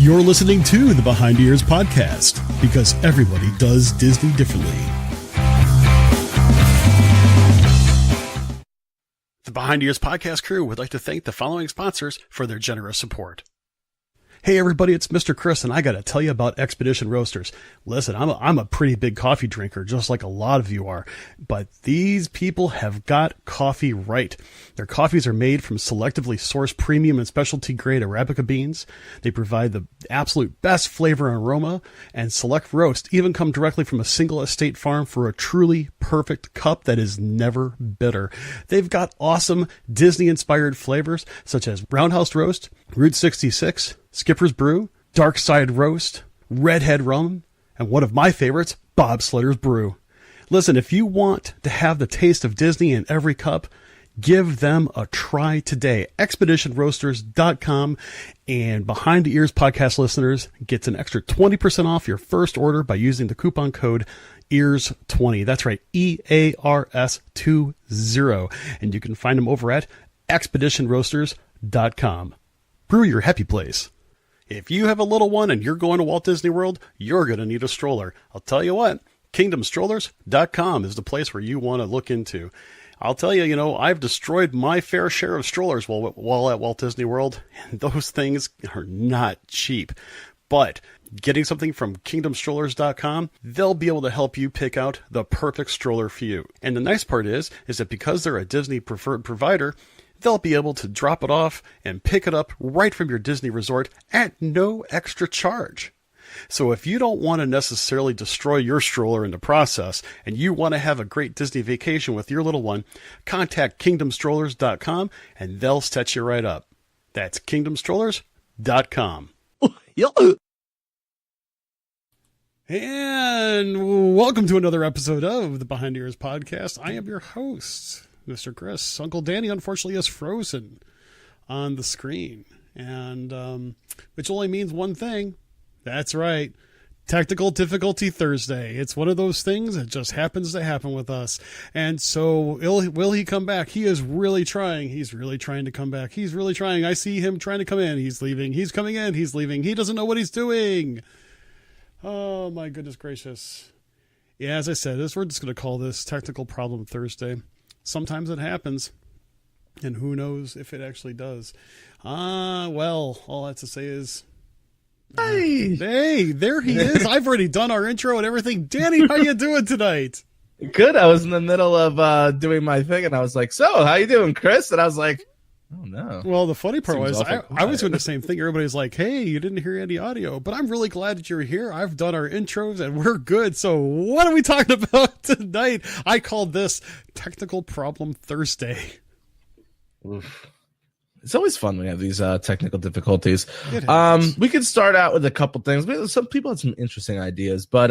You're listening to the Behind Ears podcast, because everybody does Disney differently. The Behind Ears podcast crew would like to thank the following sponsors for their generous support. Hey everybody, it's Mr. Chris, and I gotta tell you about Expedition Roasters. Listen, I'm a pretty big coffee drinker, just like a lot of you are, but these people have got coffee right. Their coffees are made from selectively sourced premium and specialty grade Arabica beans. They provide the absolute best flavor and aroma, and select roast even come directly from a single estate farm for a truly perfect cup that is never bitter. They've got awesome Disney-inspired flavors such as Roundhouse Roast, Route 66, Skipper's Brew, Dark Side Roast, Redhead Rum, and one of my favorites, Bob Slatter's Brew. Listen, if you want to have the taste of Disney in every cup, give them a try today. ExpeditionRoasters.com, and Behind the Ears podcast listeners gets an extra 20% off your first order by using the coupon code EARS20. That's right, EARS20. And you can find them over at ExpeditionRoasters.com. Brew your happy place. If you have a little one and you're going to Walt Disney World, you're going to need a stroller. I'll tell you what, KingdomStrollers.com is the place where you want to look into. I'll tell you, I've destroyed my fair share of strollers while at Walt Disney World, and those things are not cheap. But getting something from KingdomStrollers.com, they'll be able to help you pick out the perfect stroller for you. And the nice part is that because they're a Disney preferred provider, they'll be able to drop it off and pick it up right from your Disney resort at no extra charge. So if you don't want to necessarily destroy your stroller in the process and you want to have a great Disney vacation with your little one, contact KingdomStrollers.com and they'll set you right up. That's KingdomStrollers.com. And welcome to another episode of the Behind Ears podcast. I am your host, Mr. Chris. Uncle Danny, unfortunately, is frozen on the screen, and which only means one thing. That's right. Technical difficulty Thursday. It's one of those things that just happens to happen with us. And so will he come back? He is really trying. He's really trying to come back. He's really trying. I see him trying to come in. He's leaving. He's coming in. He's leaving. He doesn't know what he's doing. Oh, my goodness gracious. Yeah, as I said, we're just going to call this Technical Problem Thursday. Sometimes it happens, and who knows if it actually does. Well, all I have to say is, hey, there he is. I've already done our intro and everything. Danny, how you doing tonight? Good. I was in the middle of doing my thing, and I was like, so, how you doing, Chris? And I was like, oh, no. Well, the funny part was I was doing the same thing. Everybody's like, hey, you didn't hear any audio, but I'm really glad that you're here. I've done our intros, and we're good. So what are we talking about tonight? I called this Technical Problem Thursday. Oof. It's always fun when we have these technical difficulties. We could start out with a couple things. Some people had some interesting ideas, but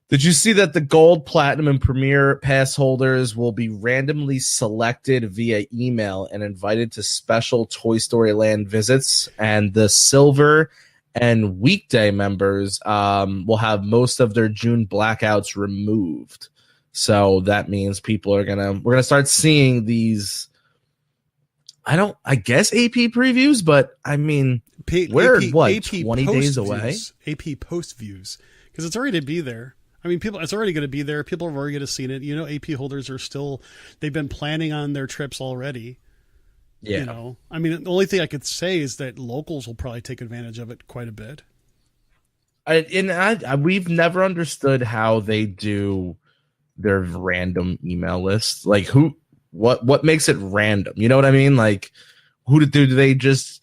did you see that the Gold, Platinum, and Premier Pass holders will be randomly selected via email and invited to special Toy Story Land visits, and the Silver and Weekday members will have most of their June blackouts removed. So that means we're gonna start seeing these. I guess AP previews, but I mean, we're AP 20 days away? AP post views, because it's already to be there. I mean, it's already going to be there. People have already going to seen it. AP holders they've been planning on their trips already. Yeah. I mean, the only thing I could say is that locals will probably take advantage of it quite a bit. We've never understood how they do their random email lists. Like what makes it random? You know what I mean? Like, do they just?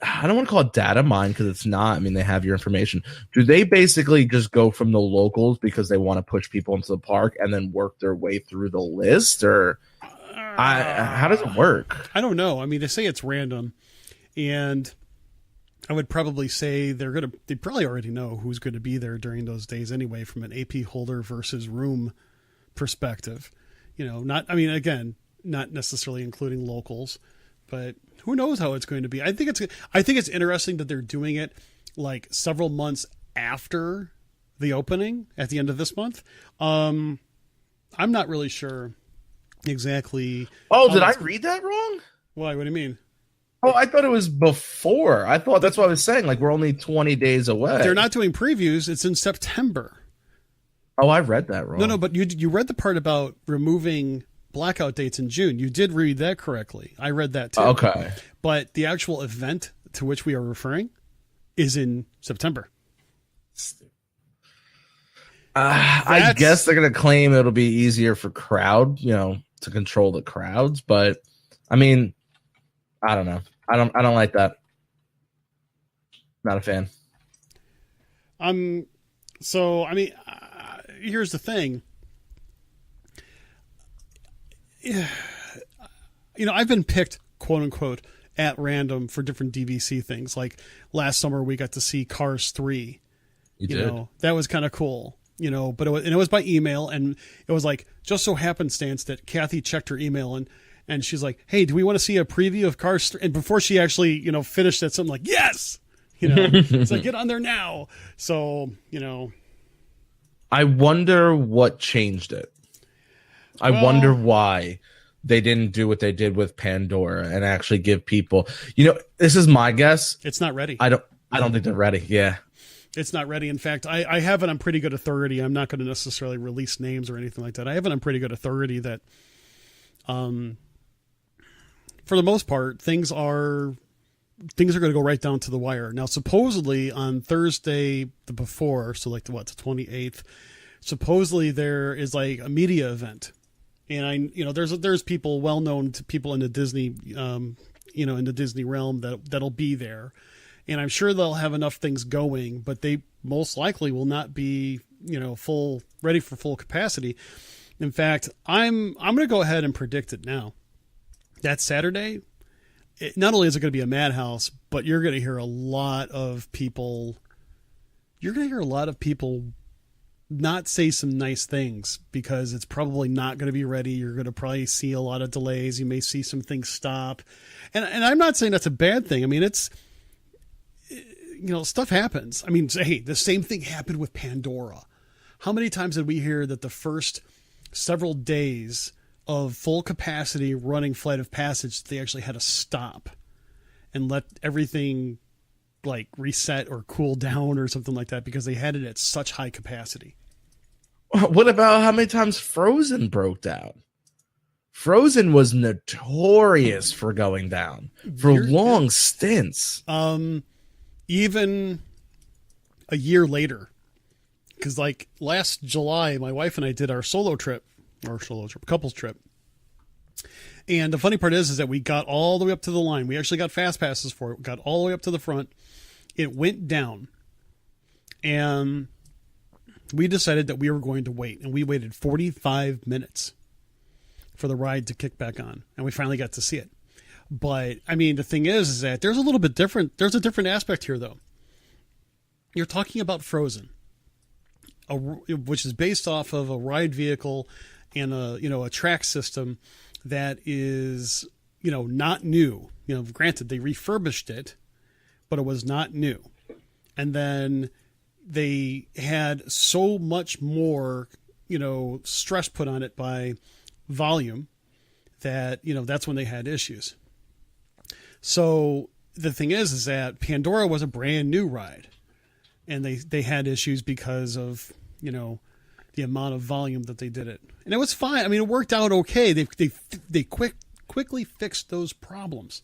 I don't want to call it data mine because it's not. I mean, they have your information. Do they basically just go from the locals because they want to push people into the park and then work their way through the list, or how does it work? I don't know. I mean, they say it's random, and I would probably say they probably already know who's going to be there during those days anyway, from an AP holder versus room perspective. Not necessarily including locals, but who knows how it's going to be. I think it's interesting that they're doing it like several months after the opening at the end of this month. I'm not really sure exactly. Oh, did I read that wrong? Why? What do you mean? Oh, I thought it was before. I thought that's what I was saying. Like we're only 20 days away. They're not doing previews. It's in September. Oh, I read that wrong. No, but you read the part about removing blackout dates in June. You did read that correctly. I read that too. Okay. But the actual event to which we are referring is in September. I guess they're going to claim it'll be easier for to control the crowds. But I mean, I don't know. I don't like that. Not a fan. So, I mean, here's the thing. I've been picked, quote unquote, at random for different DVC things. Like last summer, we got to see Cars 3. You did. That was kind of cool. But it was by email, and it was like just so happenstance that Kathy checked her email and she's like, "Hey, do we want to see a preview of Cars 3?" And before she actually, finished that, something like, "Yes," it's like, get on there now. So, I wonder what changed it. I wonder why they didn't do what they did with Pandora and actually give people, this is my guess. It's not ready. I don't think they're ready. Yeah. It's not ready. In fact, I have it on pretty good authority. I'm not going to necessarily release names or anything like that. I have it on pretty good authority that, for the most part, things are going to go right down to the wire. Now, supposedly on Thursday before, so like the 28th, supposedly there is like a media event, and there's people well known to people in the Disney, in the Disney realm that'll be there. And I'm sure they'll have enough things going, but they most likely will not be, ready for full capacity. In fact, I'm going to go ahead and predict it now. That Saturday, not only is it going to be a madhouse, but you're going to hear a lot of people. You're going to hear a lot of people not say some nice things because it's probably not going to be ready. You're going to probably see a lot of delays. You may see some things stop, and I'm not saying that's a bad thing. I mean, it's. Stuff happens. I mean, hey, the same thing happened with Pandora. How many times did we hear that the first several days of full capacity running Flight of Passage, they actually had to stop and let everything like reset or cool down or something like that because they had it at such high capacity? What about how many times Frozen broke down? Frozen was notorious for going down for long stints. Even a year later, because like last July, my wife and I did our couples trip. And the funny part is that we got all the way up to the line. We actually got fast passes for it. We got all the way up to the front. It went down, and we decided that we were going to wait, and we waited 45 minutes for the ride to kick back on, and we finally got to see it. But I mean, the thing is that there's a little bit different. There's a different aspect here, though. You're talking about Frozen, which is based off of a ride vehicle and a track system that is not new. Granted, they refurbished it, but it was not new. And then they had so much more stress put on it by volume that that's when they had issues. So the thing is that Pandora was a brand new ride, and they had issues because of the amount of volume that they did it, and it was fine. I mean, it worked out okay. They quickly fixed those problems.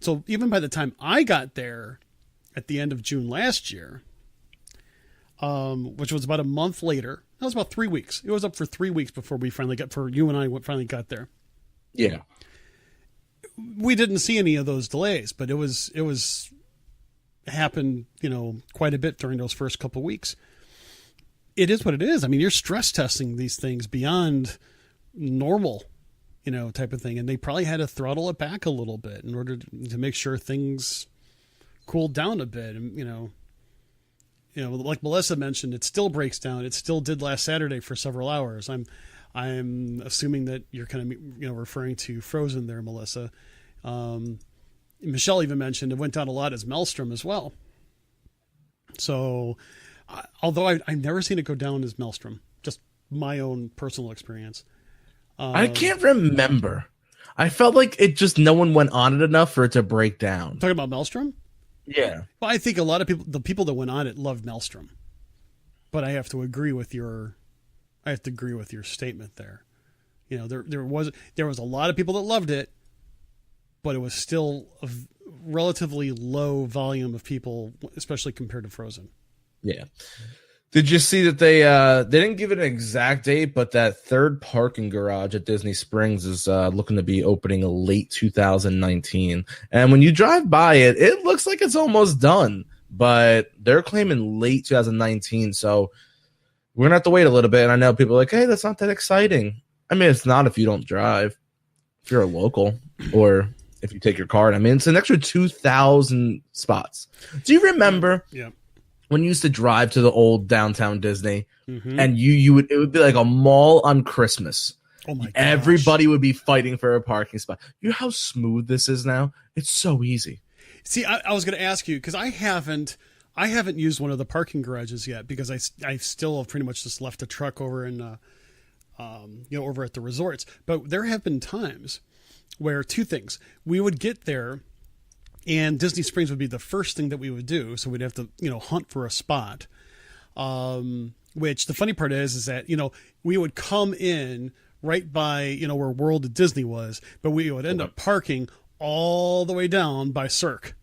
So even by the time I got there at the end of June last year, which was about a month later, that was about 3 weeks. It was up for 3 weeks before we finally you and I finally got there. Yeah. We didn't see any of those delays, but it happened, quite a bit during those first couple of weeks. It is what it is. I mean, you're stress testing these things beyond normal, type of thing. And they probably had to throttle it back a little bit in order to make sure things cooled down a bit. And, like Melissa mentioned, it still breaks down. It still did last Saturday for several hours. I'm assuming that you're kind of, referring to Frozen there, Melissa. Michelle even mentioned it went down a lot as Maelstrom as well. So, although I've never seen it go down as Maelstrom, just my own personal experience. I can't remember. I felt like it just no one went on it enough for it to break down. Talking about Maelstrom? Yeah. Well, I think a lot of people, the people that went on it, loved Maelstrom. But I have to agree with your statement there. You know, there was a lot of people that loved it, but it was still a relatively low volume of people, especially compared to Frozen. Yeah. Did you see that they didn't give it an exact date, but that third parking garage at Disney Springs is looking to be opening late 2019. And when you drive by it, it looks like it's almost done, but they're claiming late 2019. So we're going to have to wait a little bit. And I know people are like, hey, that's not that exciting. I mean, it's not if you don't drive, if you're a local or if you take your card. I mean, it's an extra 2,000 spots. Do you remember? Yeah. When you used to drive to the old downtown Disney, and it would be like a mall on Christmas. Oh my gosh. Everybody would be fighting for a parking spot. You know how smooth this is now? It's so easy. See, I was going to ask you because I haven't used one of the parking garages yet because I still have pretty much just left the truck over in over at the resorts. But there have been times where two things: we would get there. And Disney Springs would be the first thing that we would do. So we'd have to, hunt for a spot. Which the funny part is that, we would come in right by, where World of Disney was, but we would end up parking all the way down by Cirque.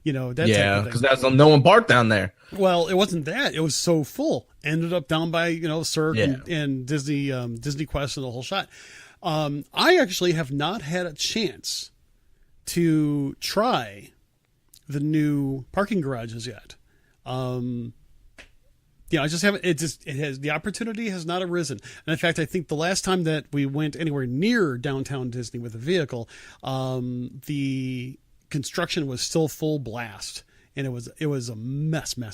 That because that's no one parked down there. Well, it wasn't that. It was so full. Ended up down by, Cirque and Disney, Disney Quest and the whole shot. I actually have not had a chance to try the new parking garages yet. I just haven't, the opportunity has not arisen. And in fact, I think the last time that we went anywhere near downtown Disney with a vehicle, the construction was still full blast and it was a mess. So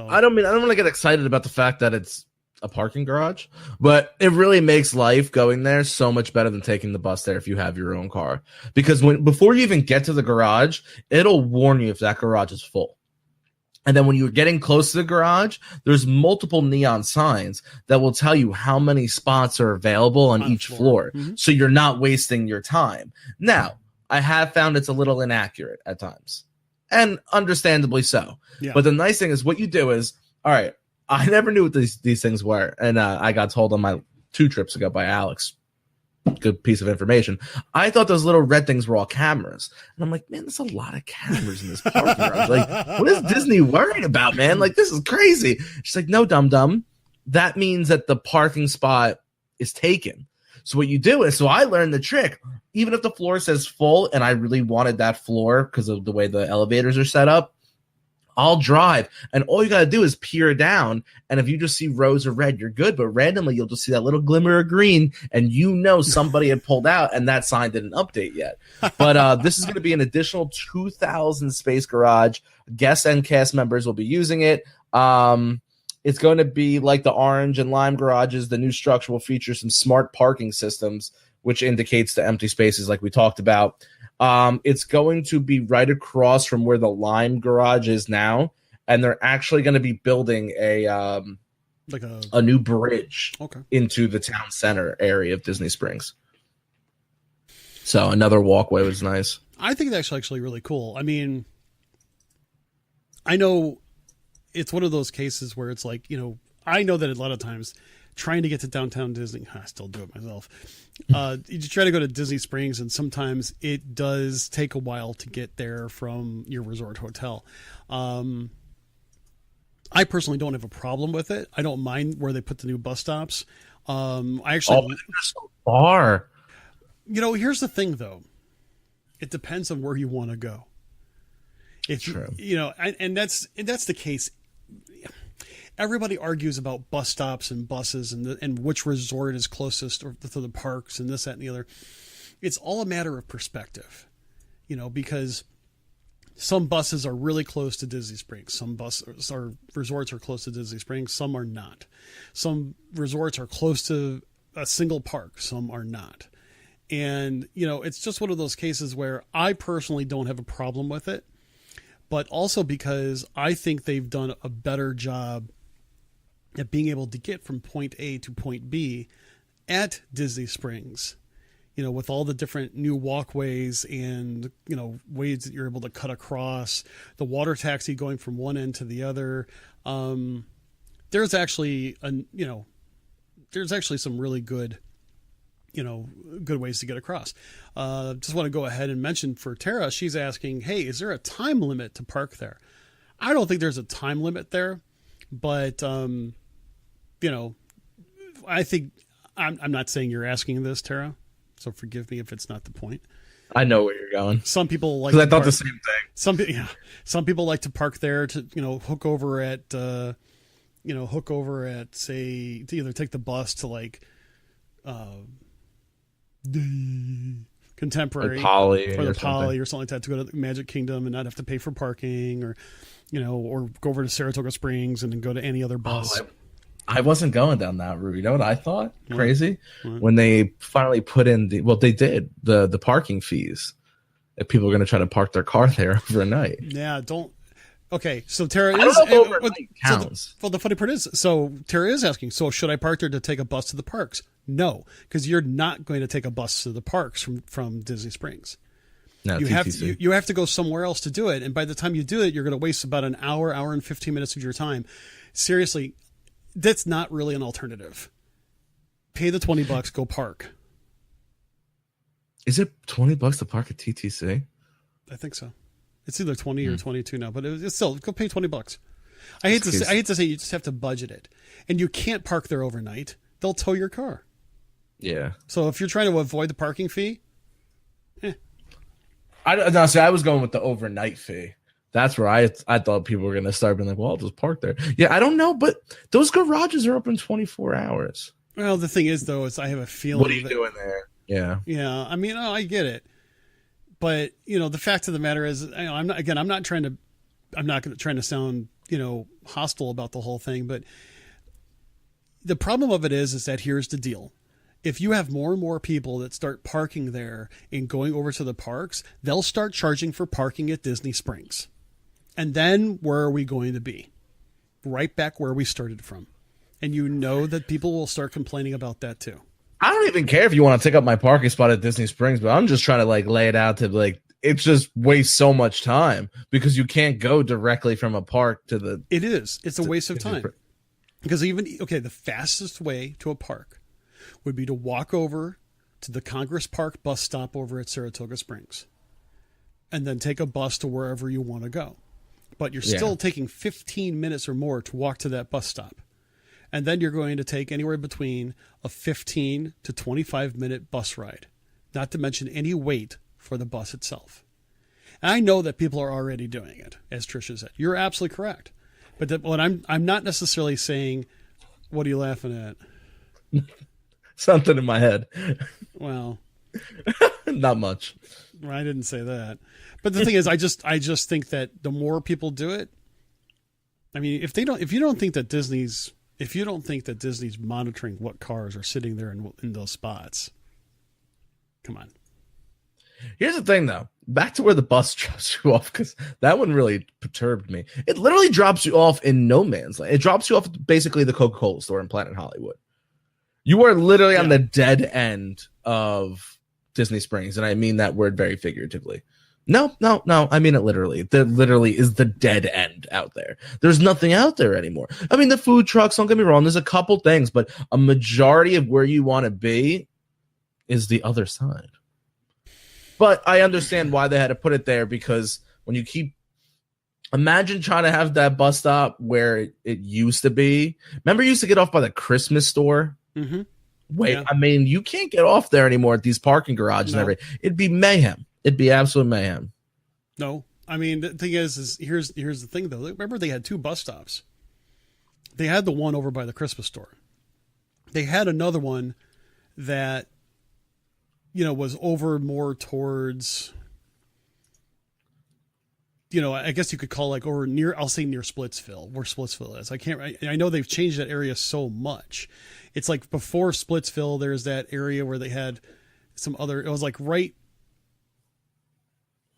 I don't want to get excited about the fact that it's a parking garage, but it really makes life going there so much better than taking the bus there if you have your own car, because before you even get to the garage, it'll warn you if that garage is full. And then when you're getting close to the garage, there's multiple neon signs that will tell you how many spots are available on each floor. So you're not wasting your time. Now, I have found it's a little inaccurate at times, and understandably so. Yeah. But the nice thing is what you do is, all right, I never knew what these things were, and I got told on my 2 trips ago by Alex. Good piece of information. I thought those little red things were all cameras, and I'm like, man, there's a lot of cameras in this parking garage. Like, what is Disney worried about, man? Like, this is crazy. She's like, no, dum-dum. That means that the parking spot is taken. So what you do is, so I learned the trick. Even if the floor says full, and I really wanted that floor because of the way the elevators are set up, I'll drive, and all you got to do is peer down, and if you just see rows of red, you're good, but randomly you'll just see that little glimmer of green, and somebody had pulled out, and that sign didn't update yet. But this is going to be an additional 2,000 space garage. Guests and cast members will be using it. It's going to be like the orange and lime garages. The new structure will feature some smart parking systems, which indicates the empty spaces like we talked about. It's going to be right across from where the Lime garage is now, and they're actually going to be building a new bridge into the town center area of Disney Springs. So another walkway was nice. I think that's actually really cool. I mean, I know it's one of those cases where it's like, I know that a lot of times trying to get to downtown Disney, I still do it myself. You try to go to Disney Springs, and sometimes it does take a while to get there from your resort hotel. I personally don't have a problem with it. I don't mind where they put the new bus stops. I actually, they're so far. Here's the thing though. It depends on where you want to go. True. And that's the case. Everybody argues about bus stops and buses and which resort is closest to the parks and this, that, and the other. It's all a matter of perspective, because some buses are really close to Disney Springs. Some resorts are close to Disney Springs. Some are not. Some resorts are close to a single park. Some are not. And, it's just one of those cases where I personally don't have a problem with it, but also because I think they've done a better job at being able to get from point A to point B at Disney Springs with all the different new walkways and, ways that you're able to cut across, the water taxi going from one end to the other. There's actually some really good, good ways to get across. Just want to go ahead and mention for Tara, she's asking, hey, is there a time limit to park there? I don't think there's a time limit there, but, I think I'm not saying you're asking this, Tara, so forgive me if it's not the point. I know where you're going. Some people like, because I thought the same thing. Some people like to park there to, hook over at, say, to either take the bus to like, the Contemporary like or the Poly or something like that to go to the Magic Kingdom and not have to pay for parking, or or go over to Saratoga Springs and then go to any other bus. I wasn't going down that route. You know what I thought? Crazy. When they finally put in they did the parking fees. If people are going to try to park their car there overnight. Yeah, don't. Okay, so Tara I don't know if overnight counts. The funny part is, so Tara is asking, so should I park there to take a bus to the parks? No, because you're not going to take a bus to the parks from Disney Springs. No, you have to go somewhere else to do it, and by the time you do it, you're going to waste about an hour and 15 minutes of your time. Seriously, that's not really an alternative. Pay the $20, go park. Is it $20 to park at TTC? I think so. It's either 20 or 22 now, but it's still, go pay $20. I hate to say you just have to budget it, and you can't park there overnight. They'll tow your car. Yeah. So if you're trying to avoid the parking fee, I was going with the overnight fee. That's where I thought people were going to start being like, well, I'll just park there. Yeah, I don't know, but those garages are open 24 hours. Well, the thing is, though, is I have a feeling. What are you doing there? Yeah. Yeah, I mean, I get it. But, the fact of the matter is, I'm not trying to sound, hostile about the whole thing, but the problem of it is that here's the deal. If you have more and more people that start parking there and going over to the parks, they'll start charging for parking at Disney Springs. And then where are we going to be? Right back where we started from. And that people will start complaining about that too. I don't even care if you want to take up my parking spot at Disney Springs, but I'm just trying to lay it out to it just wastes so much time because you can't go directly from a park to the. It is. It's a waste of time. Because the fastest way to a park would be to walk over to the Congress Park bus stop over at Saratoga Springs and then take a bus to wherever you want to go. But you're still taking 15 minutes or more to walk to that bus stop. And then you're going to take anywhere between a 15 to 25-minute bus ride, not to mention any wait for the bus itself. And I know that people are already doing it, as Tricia said. You're absolutely correct. But I'm not necessarily saying, what are you laughing at? Something in my head. Well, not much. I didn't say that. But the thing is, I just think that the more people do it, I mean, if you don't think that Disney's monitoring what cars are sitting there in those spots, come on. Here's the thing, though. Back to where the bus drops you off, because that one really perturbed me. It literally drops you off in no man's land. It drops you off at basically the Coca-Cola store in Planet Hollywood. You are literally on the dead end of Disney Springs, and I mean that word very figuratively. No. I mean it literally. There literally is the dead end out there. There's nothing out there anymore. I mean, the food trucks, don't get me wrong. There's a couple things, but a majority of where you want to be is the other side. But I understand why they had to put it there, because when you imagine trying to have that bus stop where it used to be. Remember, you used to get off by the Christmas store? Mm-hmm. Wait, yeah. I mean, you can't get off there anymore at these parking garages and everything. It'd be mayhem. It'd be absolute mayhem. No, I mean, the thing is here's the thing, though. Remember, they had two bus stops. They had the one over by the Christmas store. They had another one that, was over more towards, I guess you could call over near, I'll say near Splitsville, where Splitsville is. I know they've changed that area so much. It's like before Splitsville, there's that area where they had some other, it was like right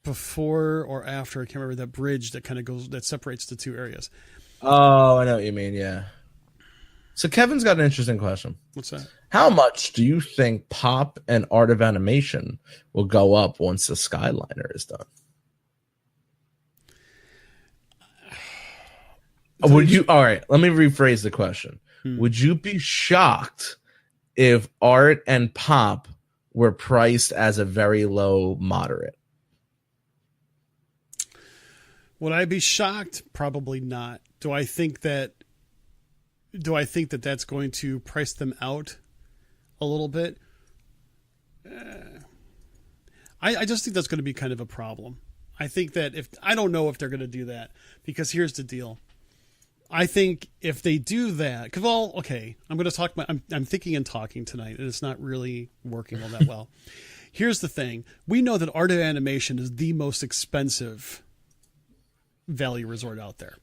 before or after, I can't remember, that bridge that kind of that separates the two areas. Oh, I know what you mean. Yeah. So Kevin's got an interesting question. What's that? How much do you think pop and art of animation will go up once the Skyliner is done? Would you? All right, let me rephrase the question. Would you be shocked if art and pop were priced as a very low moderate? Would I be shocked? Probably not. Do I think that that's going to price them out a little bit? I just think that's going to be kind of a problem. I think that I don't know if they're going to do that, because here's the deal. I think if they do that, because I'm going to talk. I'm thinking and talking tonight, and it's not really working all that well. Here's the thing: we know that art of animation is the most expensive value resort out there.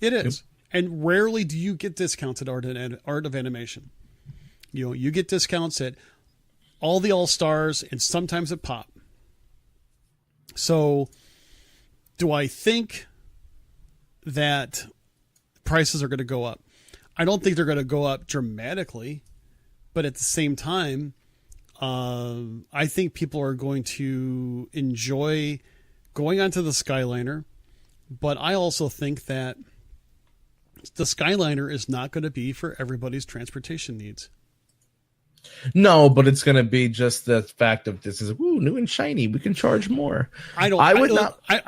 It is, and rarely do you get discounts at art of animation. You get discounts at all the all-stars and sometimes at pop. So, do I think that prices are going to go up? I don't think they're going to go up dramatically, but at the same time, I think people are going to enjoy going onto the Skyliner, but I also think that the Skyliner is not going to be for everybody's transportation needs. No, but it's going to be just the fact of this is new and shiny. We can charge more. I wouldn't doubt it.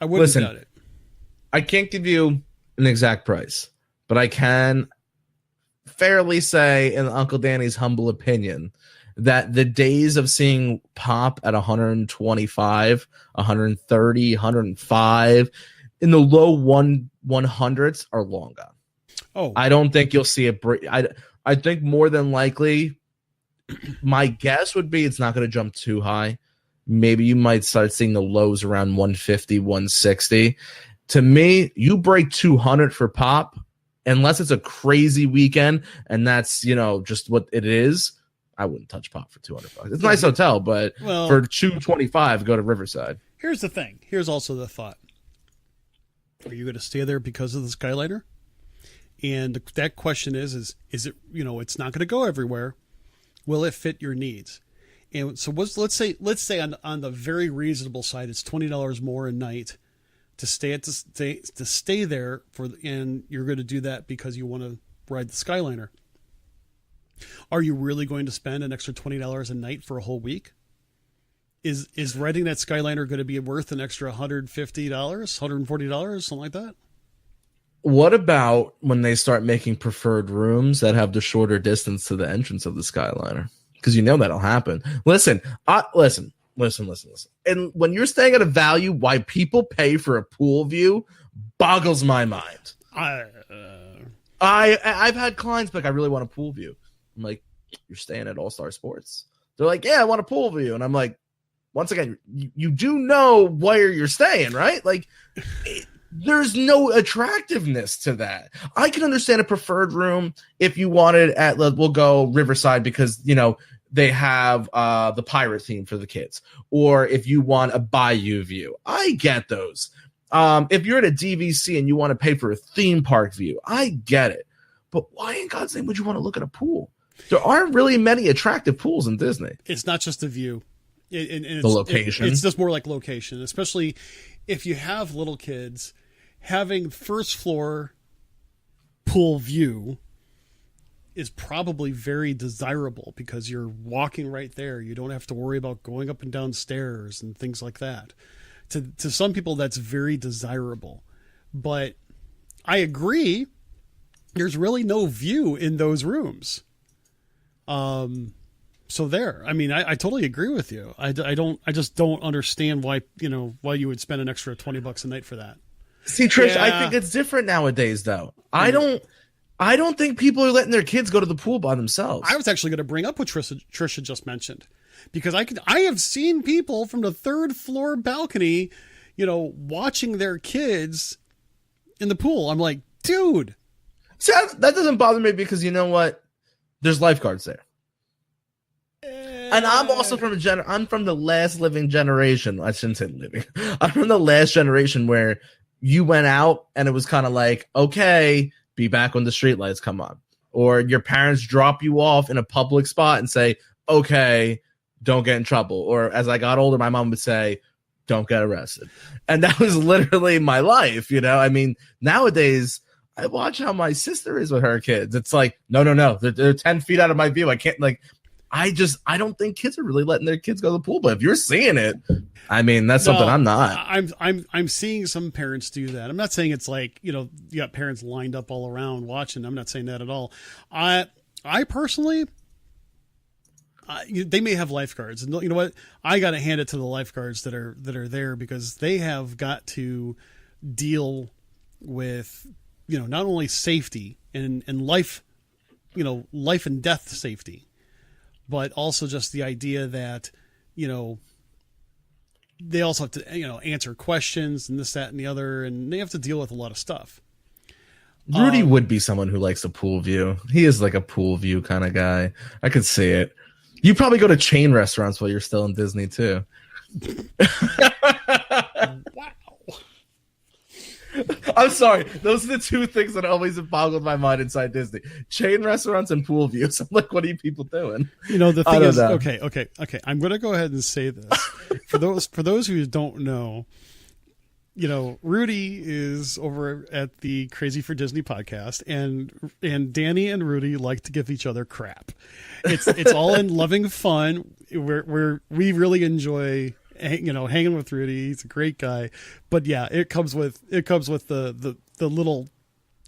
I wouldn't doubt it. I can't give you an exact price, but I can fairly say, in Uncle Danny's humble opinion, that the days of seeing pop at 125, 130, 105 in the low 100s are long gone. Oh, I don't think you'll see it. I think more than likely, my guess would be it's not going to jump too high. Maybe you might start seeing the lows around 150, 160. To me, you break 200 for pop, unless it's a crazy weekend, and that's, just what it is. I wouldn't touch pop for $200. It's a nice hotel, but for $225, go to Riverside. Here's the thing. Here's also the thought. Are you going to stay there because of the Skyliner? And that question is it, it's not going to go everywhere. Will it fit your needs? And so let's say on the very reasonable side, it's $20 more a night to stay there and you're going to do that because you want to ride the Skyliner. Are you really going to spend an extra $20 a night for a whole week? Is riding that Skyliner going to be worth an extra $150, $140, something like that? What about when they start making preferred rooms that have the shorter distance to the entrance of the Skyliner? Because that'll happen. Listen. And when you're staying at a value, why people pay for a pool view boggles my mind. I've had clients like, I really want a pool view. I'm like, you're staying at All Star Sports. They're like, yeah, I want a pool view. And I'm like, once again, you do know where you're staying, right? Like, there's no attractiveness to that. I can understand a preferred room if you wanted we'll go Riverside because, they have the pirate theme for the kids. Or if you want a bayou view. I get those. If you're at a DVC and you want to pay for a theme park view, I get it. But why in God's name would you want to look at a pool? There aren't really many attractive pools in Disney. It's not just the view. The location. It's just more like location, especially if you have little kids. Having first floor pool view is probably very desirable because you're walking right there. You don't have to worry about going up and down stairs and things like that. To some people, that's very desirable. But I agree, there's really no view in those rooms. So there. I mean, I totally agree with you. I just don't understand why you would spend an extra $20 a night for that. See, Trish, yeah. I think it's different nowadays, though. I don't think people are letting their kids go to the pool by themselves. I was actually going to bring up what Trisha just mentioned, because I have seen people from the third floor balcony, watching their kids in the pool. I'm like, dude. See, that doesn't bother me because you know what? There's lifeguards there. And I'm also from I'm from the last living generation. I shouldn't say living. I'm from the last generation where you went out and it was kind of like, okay, be back when the street lights come on. Or your parents drop you off in a public spot and say, okay, don't get in trouble. Or as I got older, my mom would say, don't get arrested. And that was literally my life. I mean, nowadays I watch how my sister is with her kids. It's like, no. They're 10 feet out of my view. I can't I don't think kids are really letting their kids go to the pool. But if you're seeing it, I mean, that's something I'm not. I'm seeing some parents do that. I'm not saying it's like, you got parents lined up all around watching. I'm not saying that at all. I personally, they may have lifeguards, and you know what? I got to hand it to the lifeguards that are there, because they have got to deal with, not only safety and life, life and death safety, but also just the idea that, they also have to, answer questions and this, that, and the other, and they have to deal with a lot of stuff. Rudy would be someone who likes a pool view. He is like a pool view kind of guy. I could see it. You probably go to chain restaurants while you're still in Disney too. Wow. I'm sorry. Those are the two things that always have boggled my mind inside Disney: chain restaurants and pool views. I'm like, what are you people doing? The thing is, okay. I'm going to go ahead and say this for those who don't know. Rudy is over at the Crazy for Disney podcast, and Danny and Rudy like to give each other crap. It's all in loving fun. We really enjoy hanging with Rudy. He's a great guy, but yeah, it comes with the little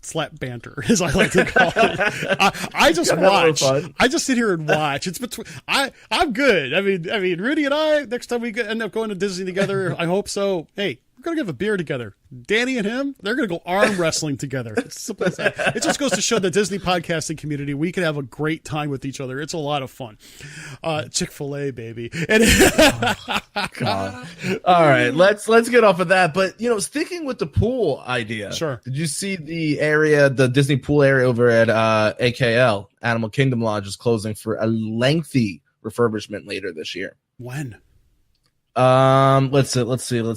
slap banter, as I like to call it. I just watch. I just sit here and watch. It's between. I'm good. I mean, Rudy and I. Next time we end up going to Disney together, I hope so. Hey, we're gonna have a beer together. Danny and him, they're gonna go arm wrestling together. It's simple as that. It just goes to show the Disney podcasting community, we can have a great time with each other. It's a lot of fun. Chick-fil-A, baby. God. All right, let's get off of that. But sticking with the pool idea. Sure. Did you see the Disney pool area over at AKL, Animal Kingdom Lodge, is closing for a lengthy refurbishment later this year? When? Let's see. I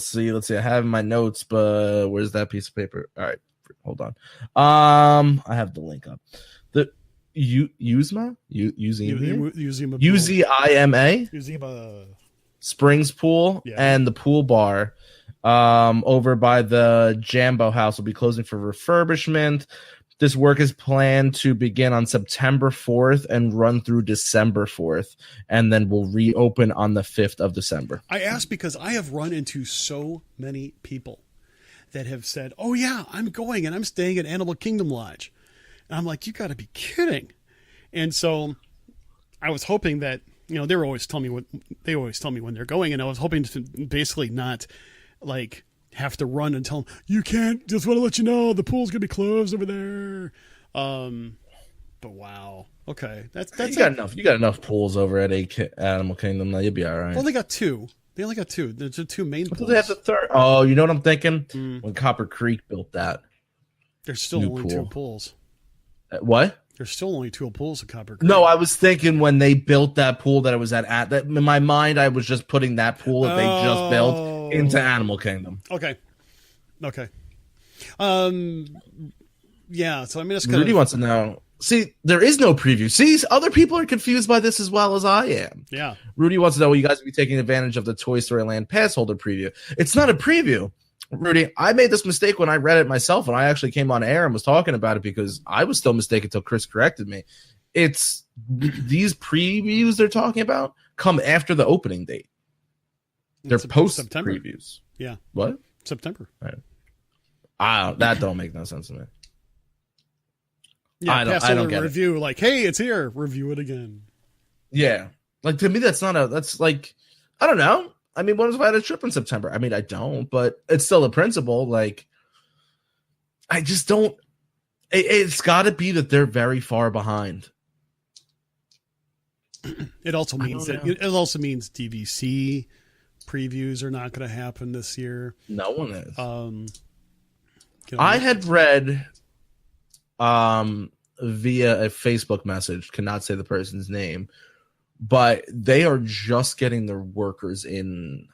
have my notes, but where's that piece of paper? All right, hold on. I have the link up. The Uzima Springs Pool and the pool bar over by the Jambo House will be closing for refurbishment. This work is planned to begin on September 4th and run through December 4th, and then will reopen on the 5th of December. I ask because I have run into so many people that have said, oh yeah, I'm going and I'm staying at Animal Kingdom Lodge. And I'm like, you got to be kidding. And so I was hoping that, they always tell me when they're going, and I was hoping to basically not like have to run and tell them, you can't, just want to let you know the pool's gonna be closed over there. But wow, okay, that's you got enough pools over at Animal Kingdom. Now you'll be all right. Well, they got two. They only got two. There's two main pools. They have the third. Oh, you know what I'm thinking? When Copper Creek built that, there's still only two pools. What? There's still only two pools at Copper Creek. No, I was thinking when they built that pool that it was at that, in my mind, I was just putting that pool that they just built into Animal Kingdom. Okay. Yeah, so I mean, it's kind Rudy wants to know. See, there is no preview. See, other people are confused by this as well as I am. Yeah. Rudy wants to know, will you guys be taking advantage of the Toy Story Land pass holder preview? It's not a preview. Rudy, I made this mistake when I read it myself, and I actually came on air and was talking about it because I was still mistaken until Chris corrected me. It's these previews they're talking about come after the opening date. They're post previews. Yeah. What? September. Right. That don't make no sense to me. Yeah, I don't get review, like, hey, it's here. Review it again. Yeah. Like, to me, that's like, I don't know. I mean, what if I had a trip in September? I mean, I don't, but it's still a principle. Like, I just don't. It's got to be that they're very far behind. It also means DVC previews are not going to happen this year. No one is. I had read via a Facebook message, cannot say the person's name, but they are just getting their workers in.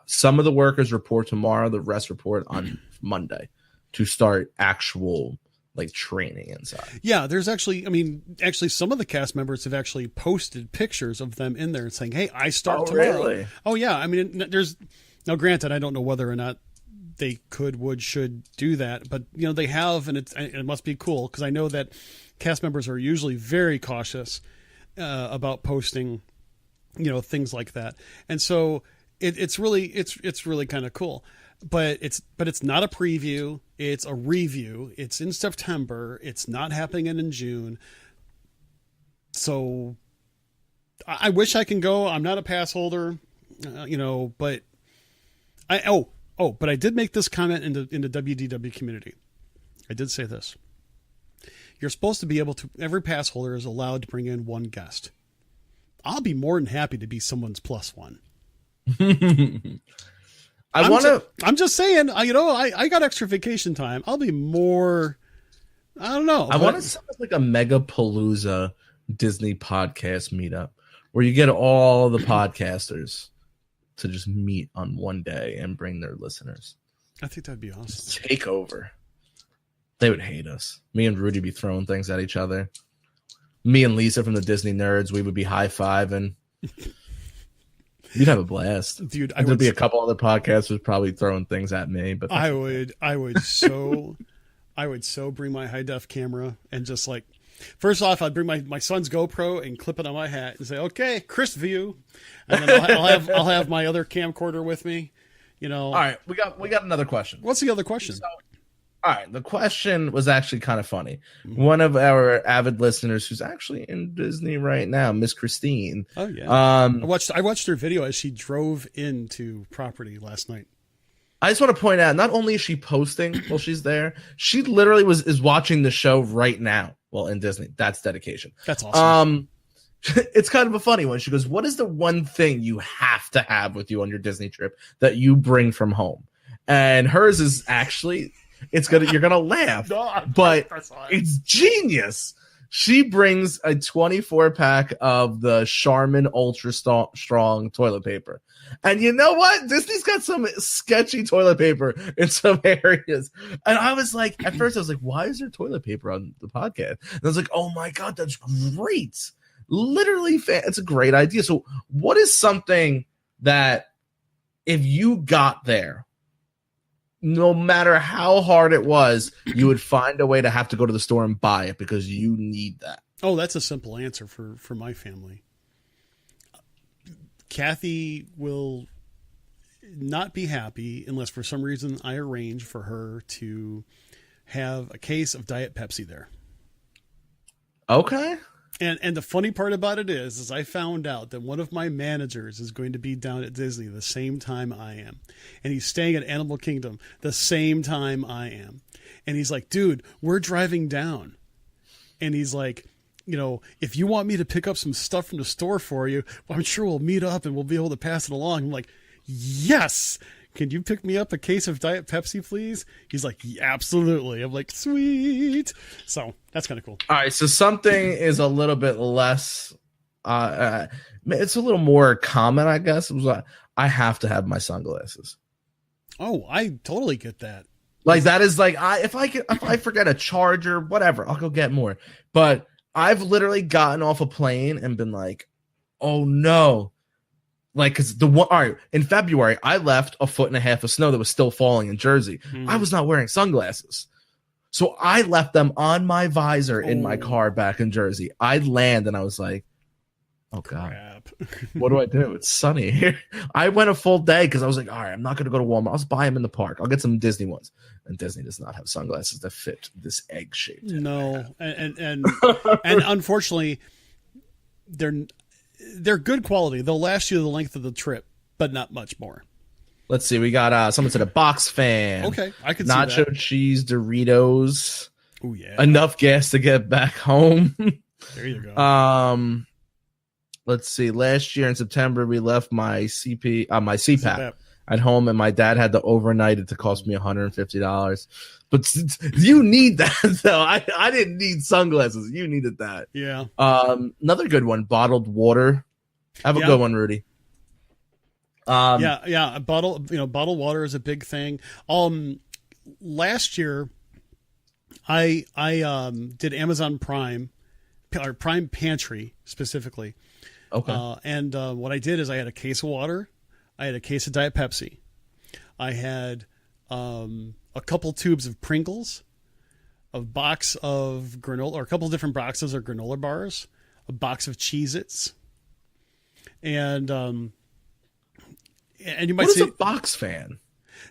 Some of the workers report tomorrow, the rest report on Monday to start actual like training inside. Yeah, there's actually, some of the cast members have actually posted pictures of them in there saying, "Hey, I start tomorrow." Really? Oh yeah, I mean, there's now. Granted, I don't know whether or not they should do that, but they have, and it must be cool because I know that cast members are usually very cautious about posting, things like that, and so it's really kind of cool. But it's not a preview. It's a review. It's in September. It's not happening in June. So I wish I can go. I'm not a pass holder, but but I did make this comment in the WDW community. I did say this. You're supposed to be able to, every pass holder is allowed to bring in one guest. I'll be more than happy to be someone's plus one. I'm just saying, I got extra vacation time. I'll be more, I don't know. I want to set up like a Megapalooza Disney podcast meetup where you get all the podcasters to just meet on one day and bring their listeners. I think that'd be awesome. Just take over. They would hate us. Me and Rudy be throwing things at each other. Me and Lisa from the Disney Nerds, we would be high-fiving. You'd have a blast, dude. There'd be a couple other podcasters probably throwing things at me, but I would so bring my high def camera and just like, first off, I'd bring my son's GoPro and clip it on my hat and say, "Okay, Chris view," and then I'll have my other camcorder with me. All right, we got another question. What's the other question? All right, the question was actually kind of funny. One of our avid listeners who's actually in Disney right now, Miss Christine. Oh yeah. I watched her video as she drove into property last night. I just want to point out, not only is she posting while she's there, she literally is watching the show right now while in Disney. That's dedication. That's awesome. It's kind of a funny one. She goes, "What is the one thing you have to have with you on your Disney trip that you bring from home?" And hers is actually, you're gonna laugh, but it's genius. She brings a 24-pack of the Charmin Ultra Strong toilet paper. And you know what? Disney's got some sketchy toilet paper in some areas. And I was like, at first I was like, why is there toilet paper on the podcast? And I was like, oh my God, that's great. Literally, it's a great idea. So what is something that if you got there, no matter how hard it was, you would find a way to have to go to the store and buy it because you need that? Oh, that's a simple answer for my family. Kathy will not be happy unless for some reason I arrange for her to have a case of Diet Pepsi there. Okay. And the funny part about it is I found out that one of my managers is going to be down at Disney the same time I am. And he's staying at Animal Kingdom the same time I am. And he's like, "Dude, we're driving down." And he's like, "If you want me to pick up some stuff from the store for you, well, I'm sure we'll meet up and we'll be able to pass it along." I'm like, "Yes. Can you pick me up a case of Diet Pepsi, please?" He's like, "Yeah, absolutely." I'm like, "Sweet." So that's kind of cool. All right. So something is a little bit less, it's a little more common, I guess. It was I have to have my sunglasses. Oh, I totally get that. Like that is like, if I forget a charger, whatever, I'll go get more. But I've literally gotten off a plane and been like, oh no. Like, cause all right, in February, I left 1.5 feet of snow that was still falling in Jersey. I was not wearing sunglasses. So I left them on my visor in my car back in Jersey. I land and I was like, oh God, crap. What do I do? It's sunny here. I went a full day because I was like, all right, I'm not going to go to Walmart. I'll just buy them in the park. I'll get some Disney ones. And Disney does not have sunglasses that fit this egg-shaped. No. And unfortunately, they're good quality. They'll last you the length of the trip, but not much more. Let's see. We got someone said a box fan. Okay, I can see nacho that. Cheese Doritos. Oh yeah. Enough gas to get back home. There you go. Let's see. Last year in September, we left my CPAP at home, and my dad had to overnight it to cost me $150. But you need that, though. I didn't need sunglasses. You needed that. Yeah. Another good one, bottled water. Have a good one, Rudy. Yeah. Bottled water is a big thing. Last year, I did Amazon Prime or Prime Pantry specifically. Okay. And what I did is I had a case of water, I had a case of Diet Pepsi, I had a couple tubes of Pringles, a box of granola, or a couple different boxes of granola bars, a box of Cheez-Its, and you might what is say a box fan?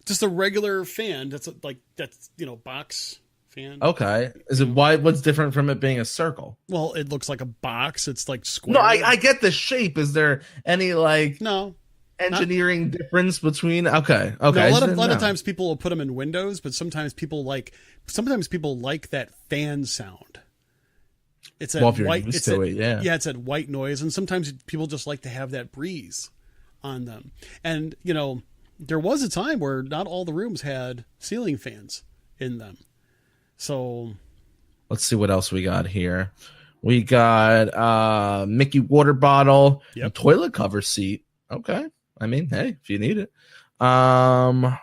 just a regular fan. That's box fan. Okay. Is it why? What's different from it being a circle? Well, it looks like a box. It's like square. No, I get the shape. Is there any no engineering difference between? Okay. No, a lot of times people will put them in windows, but sometimes people like that fan sound. It's that white. It's that white noise, and sometimes people just like to have that breeze on them. And there was a time where not all the rooms had ceiling fans in them. So let's see what else we got here. We got Mickey water bottle, yep. Toilet cover seat. Okay. I mean, hey, if you need it. Cell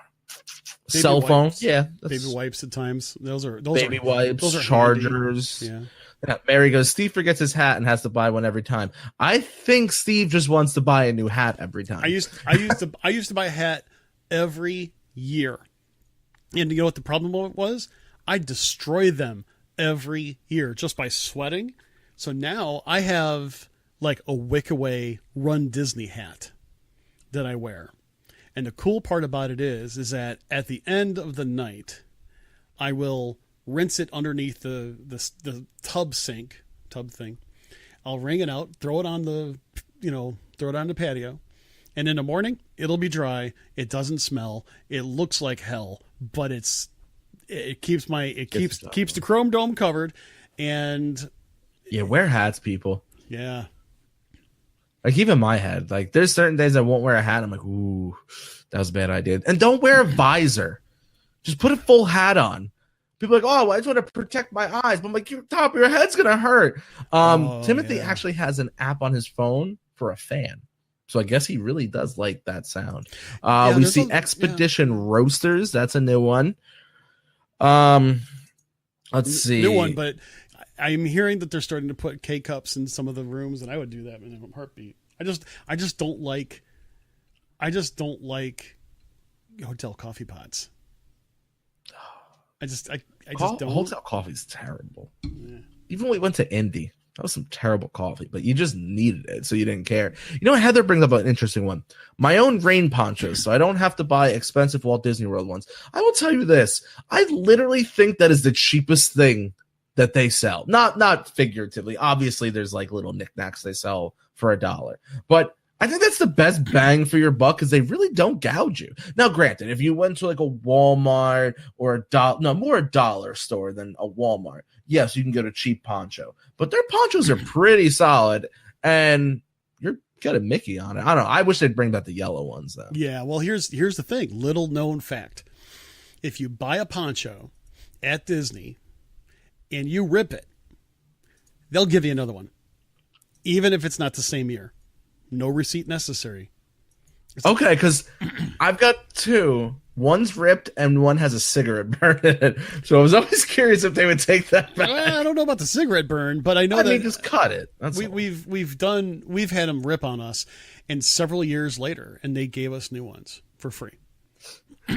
phone. Yeah. Baby wipes at times. Those baby wipes, those are chargers. handy. Yeah. Mary goes, Steve forgets his hat and has to buy one every time. I think Steve just wants to buy a new hat every time. I used to buy a hat every year. And you know what the problem was? I destroy them every year just by sweating. So now I have like a Wickaway Run Disney hat that I wear. And the cool part about it is that at the end of the night, I will rinse it underneath the tub thing. I'll wring it out, throw it on the patio. And in the morning, it'll be dry. It doesn't smell. It looks like hell, but it keeps the chrome dome covered. And wear hats, people. Yeah. Like even my head, like there's certain days I won't wear a hat. I'm like, ooh, that was a bad idea. And don't wear a visor. Just put a full hat on. People are like, oh, I just want to protect my eyes. But I'm like, your top of your head's gonna hurt. Timothy actually has an app on his phone for a fan. So I guess he really does like that sound. We see Expedition Roasters. That's a new one. Let's see. New one, but I'm hearing that they're starting to put K-cups in some of the rooms, and I would do that in a heartbeat. I just don't like hotel coffee pots. I just don't. Hotel coffee's terrible. Yeah. Even when we went to Indy, that was some terrible coffee, but you just needed it, so you didn't care. You know, Heather brings up an interesting one. My own rain ponchos, so I don't have to buy expensive Walt Disney World ones. I will tell you this. I literally think that is the cheapest thing that they sell. Not figuratively. Obviously, there's like little knickknacks they sell for $1. But I think that's the best bang for your buck because they really don't gouge you. Now, granted, if you went to like a Walmart or more a dollar store than a Walmart, yes, you can get a cheap poncho. But their ponchos are pretty solid, and you're got a Mickey on it. I don't know. I wish they'd bring back the yellow ones, though. Yeah, well, here's the thing. Little known fact. If you buy a poncho at Disney and you rip it, they'll give you another one. Even if it's not the same year. No receipt necessary. Okay, because I've got two. One's ripped and one has a cigarette burn in it. So I was always curious if they would take that back. Well, I don't know about the cigarette burn, but I know just cut it. We've had them rip on us, and several years later, and they gave us new ones for free.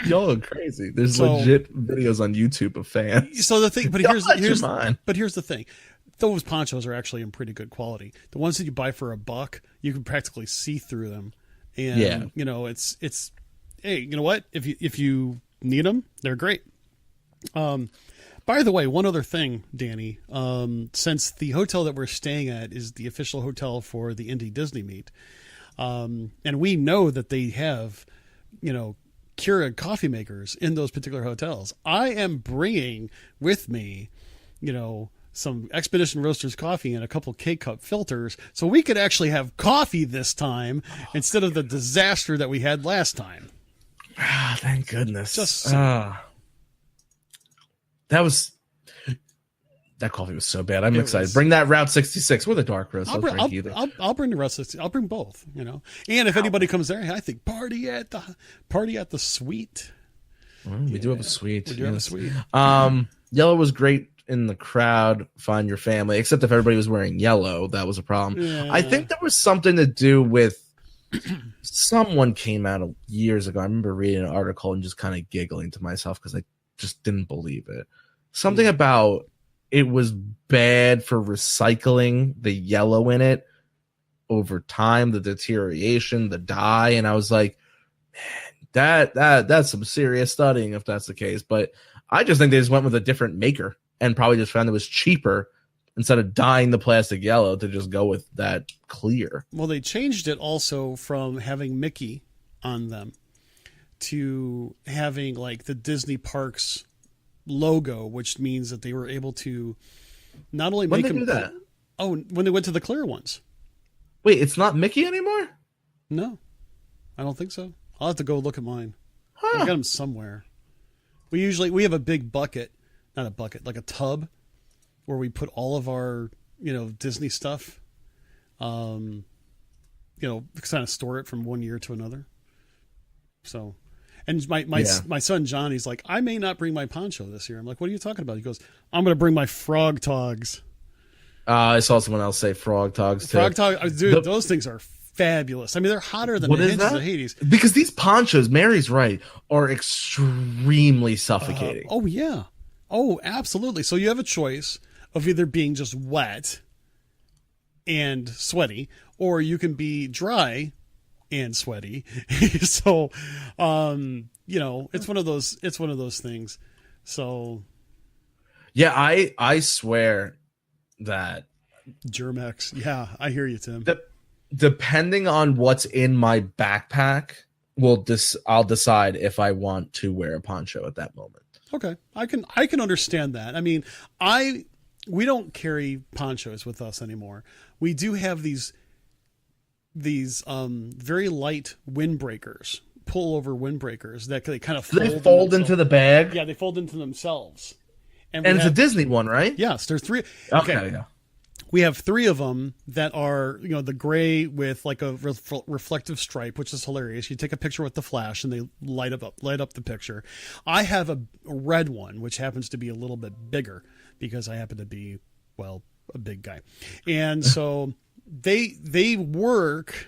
Y'all are crazy. There's legit videos on YouTube of fans. So the thing, but here's the thing. Those ponchos are actually in pretty good quality. The ones that you buy for $1, you can practically see through them. And it's hey, you know what? If you need them, they're great. By the way, one other thing, Danny, since the hotel that we're staying at is the official hotel for the Indy Disney meet, and we know that they have, Keurig coffee makers in those particular hotels. I am bringing with me, some Expedition Roasters coffee and a couple K-cup filters so we could actually have coffee this time instead of the disaster that we had last time. Ah, thank goodness. That coffee was so bad. I'm excited. Bring that Route 66 with a dark roast. I'll bring the Route 66. I'll bring both, And if anybody comes there, I think party at the suite. We do have a suite. We do have a suite. Yellow was great in the crowd, find your family, except if everybody was wearing yellow, that was a problem. Yeah. I think there was something to do with someone came out years ago. I remember reading an article and just kind of giggling to myself because I just didn't believe it. Something about it was bad for recycling the yellow in it over time, the deterioration, the dye, and I was like, man, that's some serious studying if that's the case. But I just think they just went with a different maker and probably just found it was cheaper instead of dyeing the plastic yellow to just go with that clear. Well, they changed it also from having Mickey on them to having like the Disney parks logo, which means that they were able to not only make them do that. Oh, when they went to the clear ones. Wait, it's not Mickey anymore? No, I don't think so. I'll have to go look at mine. Huh. I got them somewhere. We have a big bucket, not a bucket, like a tub where we put all of our, Disney stuff, kind of store it from one year to another. So, and my son, John, he's like, I may not bring my poncho this year. I'm like, what are you talking about? He goes, I'm going to bring my frog togs. I saw someone else say frog togs too. Frog togs, dude, those things are fabulous. I mean, they're hotter than the hinges of Hades. Because these ponchos, Mary's right, are extremely suffocating. Oh, yeah. Oh, absolutely. So you have a choice of either being just wet and sweaty, or you can be dry and sweaty. So, it's one of those things. So, yeah, I swear that Germex. Yeah, I hear you, Tim. Depending on what's in my backpack, I'll decide if I want to wear a poncho at that moment. Okay, I can understand that. I mean, we don't carry ponchos with us anymore. We do have these very light windbreakers, pullover windbreakers that they kind of fold into the bag. Yeah, they fold into themselves. And it's a Disney one, right? Yes, there's 3. Okay, yeah. We have 3 of them that are, the gray with like a reflective stripe, which is hilarious. You take a picture with the flash and they light up the picture. I have a red one, which happens to be a little bit bigger because I happen to be, a big guy. And so they work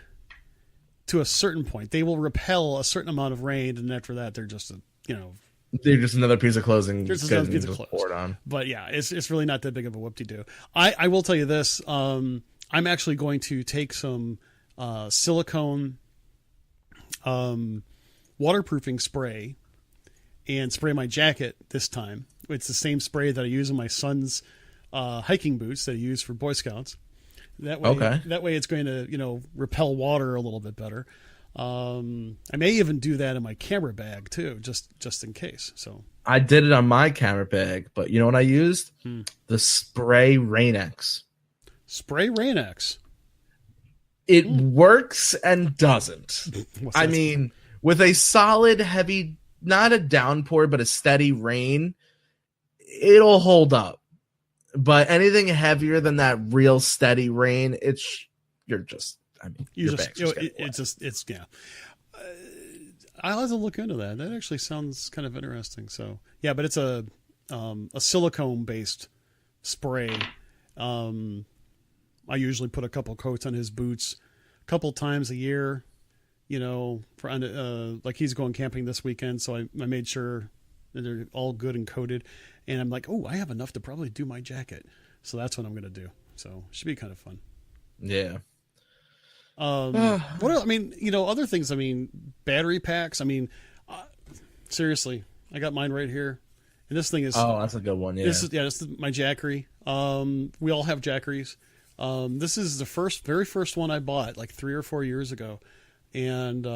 to a certain point. They will repel a certain amount of rain, and after that, they're just they're just another piece of clothing. Just another piece of clothes. On. But yeah, it's really not that big of a whoop-de-doo. I will tell you this. I'm actually going to take some silicone waterproofing spray and spray my jacket this time. It's the same spray that I use in my son's hiking boots that I use for Boy Scouts. That way it's going to, repel water a little bit better. I may even do that in my camera bag too, just in case. So I did it on my camera bag, but you know what I used? The spray Rain-X. Spray Rain-X. It works and doesn't. I mean, with a solid, heavy, not a downpour, but a steady rain, it'll hold up. But anything heavier than that real steady rain, you're just. I mean, I'll have to look into that. That actually sounds kind of interesting. So yeah, but it's a silicone based spray. I usually put a couple coats on his boots a couple times a year, for like he's going camping this weekend. So I made sure that they're all good and coated, and I'm like, oh, I have enough to probably do my jacket. So that's what I'm going to do. So it should be kind of fun. Yeah. What else? I mean, other things. I mean, battery packs. I mean, seriously, I got mine right here, and this thing is. Oh, that's a good one. Yeah. This is my Jackery. We all have Jackeries. This is the very first one I bought like 3 or 4 years ago, and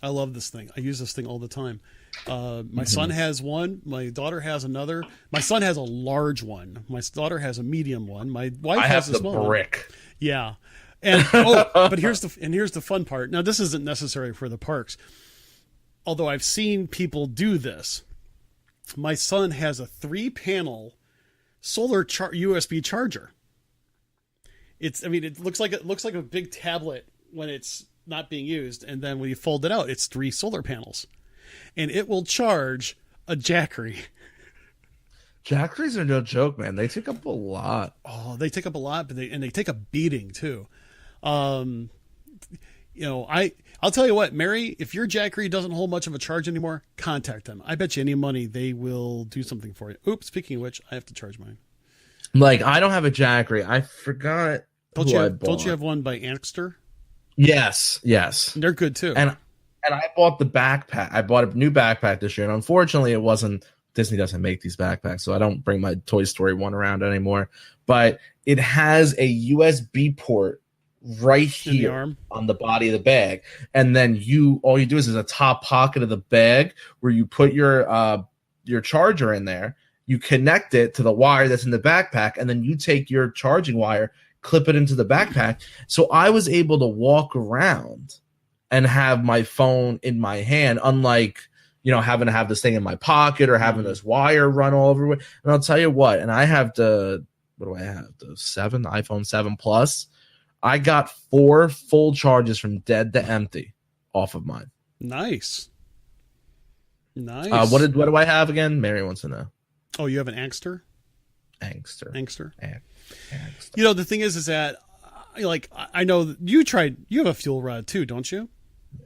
I love this thing. I use this thing all the time. My son has one. My daughter has another. My son has a large one. My daughter has a medium one. My wife has a small brick. One. Yeah. And but here's the fun part. Now, this isn't necessary for the parks, although I've seen people do this. My son has a 3-panel solar USB charger. It looks like a big tablet when it's not being used, and then when you fold it out, it's 3 solar panels, and it will charge a Jackery. Jackeries are no joke, man. They take up a lot. Oh, they take up a lot, but they take a beating too. You know, I'll tell you what, Mary, if your Jackery doesn't hold much of a charge anymore, contact them. I bet you any money they will do something for you. Oops, speaking of which, I have to charge mine. Like, I don't have a Jackery. I forgot Don't you have one by Ankster? Yes. They're good too. And I bought the backpack. I bought a new backpack this year, and unfortunately, it wasn't. Disney doesn't make these backpacks, so I don't bring my Toy Story one around anymore. But it has a USB port right here on the body of the bag, and then all you do is a top pocket of the bag where you put your charger in there. You connect it to the wire that's in the backpack, and then you take your charging wire, clip it into the backpack. So I was able to walk around and have my phone in my hand, unlike, you know, having to have this thing in my pocket or having this wire run all over. And I'll tell you what, and I have what do I have? The iPhone 7 Plus. I got 4 full charges from dead to empty off of mine. Nice. What do I have again? Mary wants to know. Oh, you have an Ankster? Ankster. You know, the thing is that, like, I know you have a fuel rod too, don't you?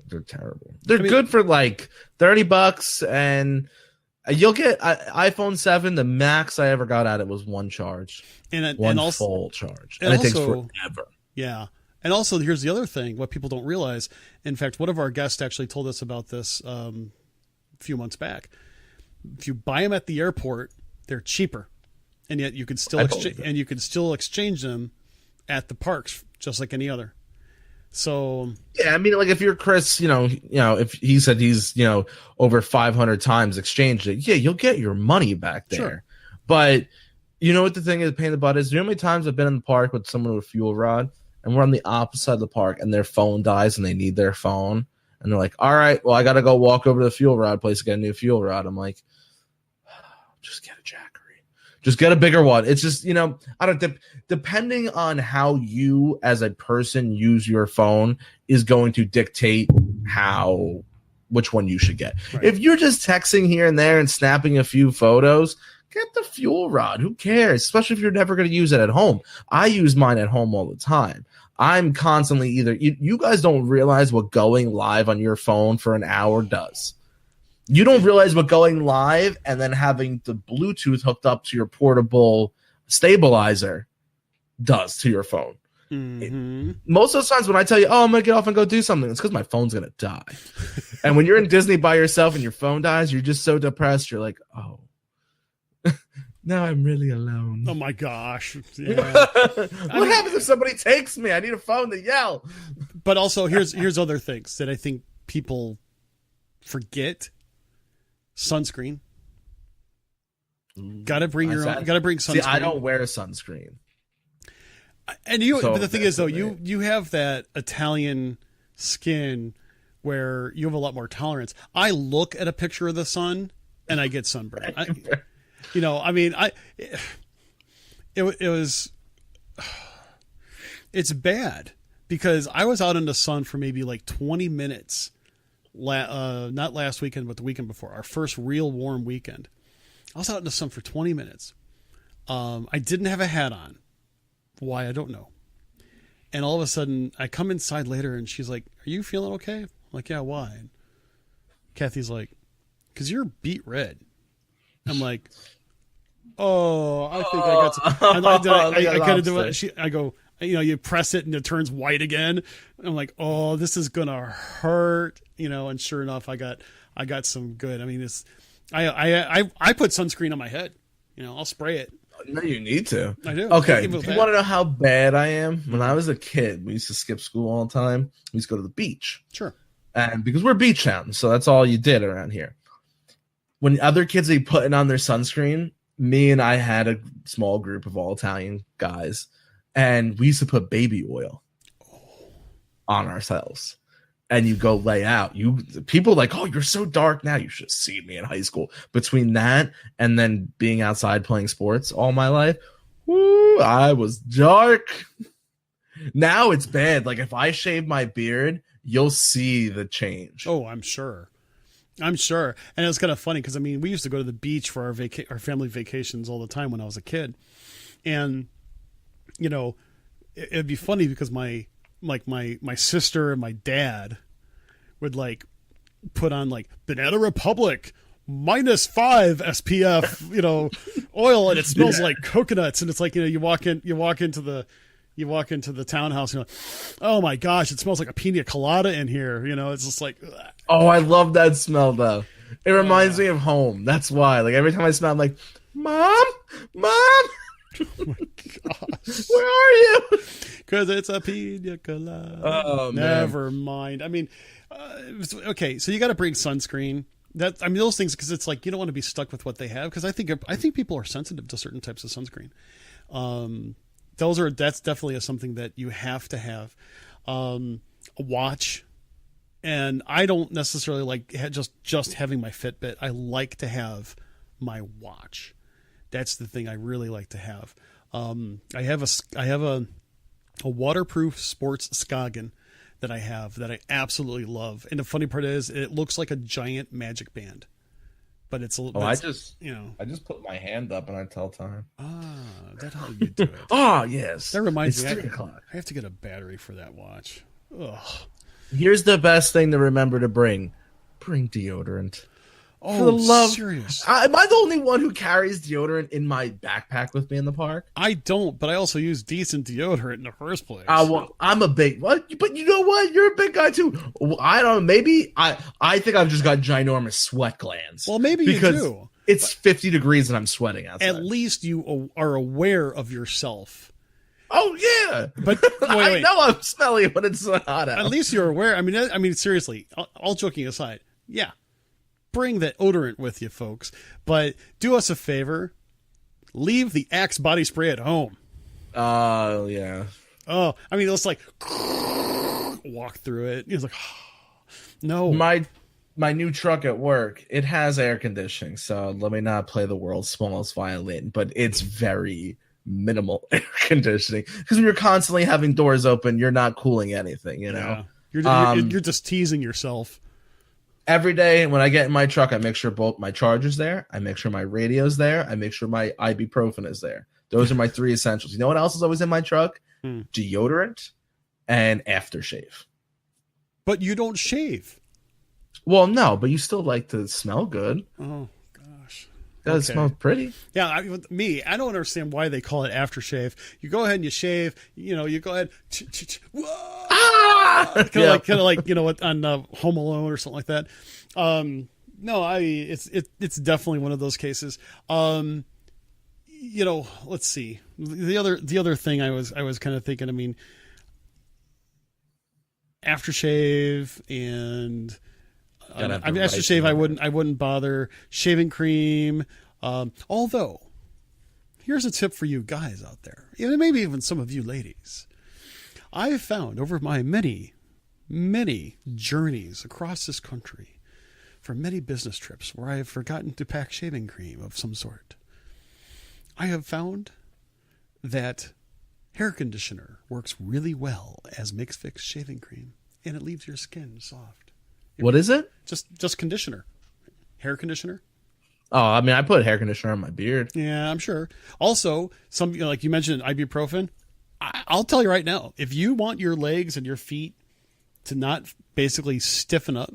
They're terrible. They're good for like $30, and you'll get iPhone 7. The max I ever got at it was one charge, and also, full charge, and it takes forever. Yeah, and also here's the other thing: what people don't realize. In fact, one of our guests actually told us about this a few months back. If you buy them at the airport, they're cheaper, and yet you can still exchange them at the parks just like any other. So yeah, I mean, like if you're Chris, you know, if he said he's, you know, over 500 times exchanged it, yeah, you'll get your money back there. Sure. But you know what the thing is, pain in the butt is, you know how many times I've been in the park with someone with a fuel rod, and we're on the opposite side of the park, and their phone dies, and they need their phone, and they're like, all right, well, I got to go walk over to the fuel rod place to get a new fuel rod. I'm like, just get a Jackery. Just get a bigger one. It's just, you know, I don't, depending on how you as a person use your phone is going to dictate which one you should get. Right. If you're just texting here and there and snapping a few photos, get the fuel rod. Who cares? Especially if you're never going to use it at home. I use mine at home all the time. I'm constantly you guys don't realize what going live on your phone for an hour does. You don't realize what going live and then having the Bluetooth hooked up to your portable stabilizer does to your phone. Mm-hmm. Most of the times when I tell you, I'm going to get off and go do something, it's because my phone's going to die. And when you're in Disney by yourself and your phone dies, you're just so depressed. You're like, oh, now I'm really alone. Oh, my gosh. Yeah. What happens if somebody takes me? I need a phone to yell. But also, here's other things that I think people forget. Sunscreen. Gotta bring sunscreen. See, I don't wear sunscreen. And but the thing is though, you have that Italian skin where you have a lot more tolerance. I look at a picture of the sun and I get sunburn. It's bad because I was out in the sun for maybe like 20 minutes. Not last weekend, but the weekend before, our first real warm weekend. I was out in the sun for 20 minutes. I didn't have a hat on. Why, I don't know. And all of a sudden, I come inside later, and she's like, "Are you feeling okay?" I'm like, "Yeah, why?" And Kathy's like, "'Cause you're beet red." I'm like, "Oh, I think I got some." I kind of do it. I go, you press it and it turns white again. I'm like, oh, this is gonna hurt, and sure enough, I got some good. I mean, I put sunscreen on my head. I'll spray it. No, you need to. I do. Okay. Do you want to know how bad I am? When I was a kid, we used to skip school all the time. We used to go to the beach. Sure. And because we're beach towns, so that's all you did around here. When other kids are putting on their sunscreen, me and I had a small group of all Italian guys, and we used to put baby oil on ourselves. And you go lay out. People are like, oh, you're so dark now. You should have seen me in high school. Between that and then being outside playing sports all my life, woo, I was dark. Now it's bad. Like if I shave my beard, you'll see the change. Oh, I'm sure. I'm sure. And it was kind of funny because, I mean, we used to go to the beach for our family vacations all the time when I was a kid. And, you know, it'd be funny because my sister and my dad would like put on like Banana Republic -5 SPF, you know, oil, and it smells like coconuts. And it's like, you know, you walk into the townhouse and you're like, oh my gosh, it smells like a pina colada in here. You know, it's just like, ugh. Oh, I love that smell though. It reminds me of home. That's why. Like every time I smell, I'm like, Mom. Oh my gosh. Where are you? Because it's a pina colada. Oh, never mind. I mean, okay, so you got to bring sunscreen. Those things, because it's like you don't want to be stuck with what they have. Because I think people are sensitive to certain types of sunscreen. That's definitely something that you have to have. A watch. And I don't necessarily like just having my Fitbit. I like to have my watch. That's the thing I really like to have. I have a waterproof sports Skagen that I have that I absolutely love. And the funny part is, it looks like a giant magic band, but it's a little. I just put my hand up and I tell time. That's how you do it. Oh yes, that reminds me. 3 o'clock. I have to get a battery for that watch. Ugh. Here's the best thing to remember to bring deodorant. Oh, serious? Am I the only one who carries deodorant in my backpack with me in the park? I don't, but I also use decent deodorant in the first place. Well, I'm a big what? But you know what? You're a big guy too. I don't know. Maybe I think I've just got ginormous sweat glands. Well, maybe you do. It's 50 degrees and I'm sweating outside. At least you are aware of yourself. Oh yeah, but wait. I know I'm smelly when it's so hot out. At least you're aware. I mean, seriously. All joking aside, yeah, bring that odorant with you, folks. But do us a favor: leave the Axe body spray at home. Oh yeah. Oh, I mean, let's like walk through it. It's like no. My new truck at work, it has air conditioning, so let me not play the world's smallest violin, but it's very minimal air conditioning because when you're constantly having doors open, you're not cooling anything, you know. You're just teasing yourself. Every day when I get in my truck, I make sure both my charger's there, I make sure my radio's there, I make sure my ibuprofen is there. Those are my 3 essentials. You know what else is always in my truck? Deodorant and aftershave. But you don't shave. Well, no, but you still like to smell good. Oh gosh. It smells pretty. Yeah, I don't understand why they call it aftershave. You go ahead and you shave. You know, you go ahead. Kind of like you know, on Home Alone or something like that. No, it's definitely one of those cases. You know, let's see. The other thing I was kind of thinking. I mean, aftershave and. Aftershave, I wouldn't bother. Shaving cream. Although, here's a tip for you guys out there, maybe even some of you ladies. I've found over my many journeys across this country, for many business trips where I have forgotten to pack shaving cream of some sort, I have found that hair conditioner works really well as Mix Fix shaving cream, and it leaves your skin soft. What is it? Just conditioner. Hair conditioner. Oh, I mean, I put hair conditioner on my beard. Yeah, I'm sure. Also, like you mentioned ibuprofen. I'll tell you right now, if you want your legs and your feet to not basically stiffen up,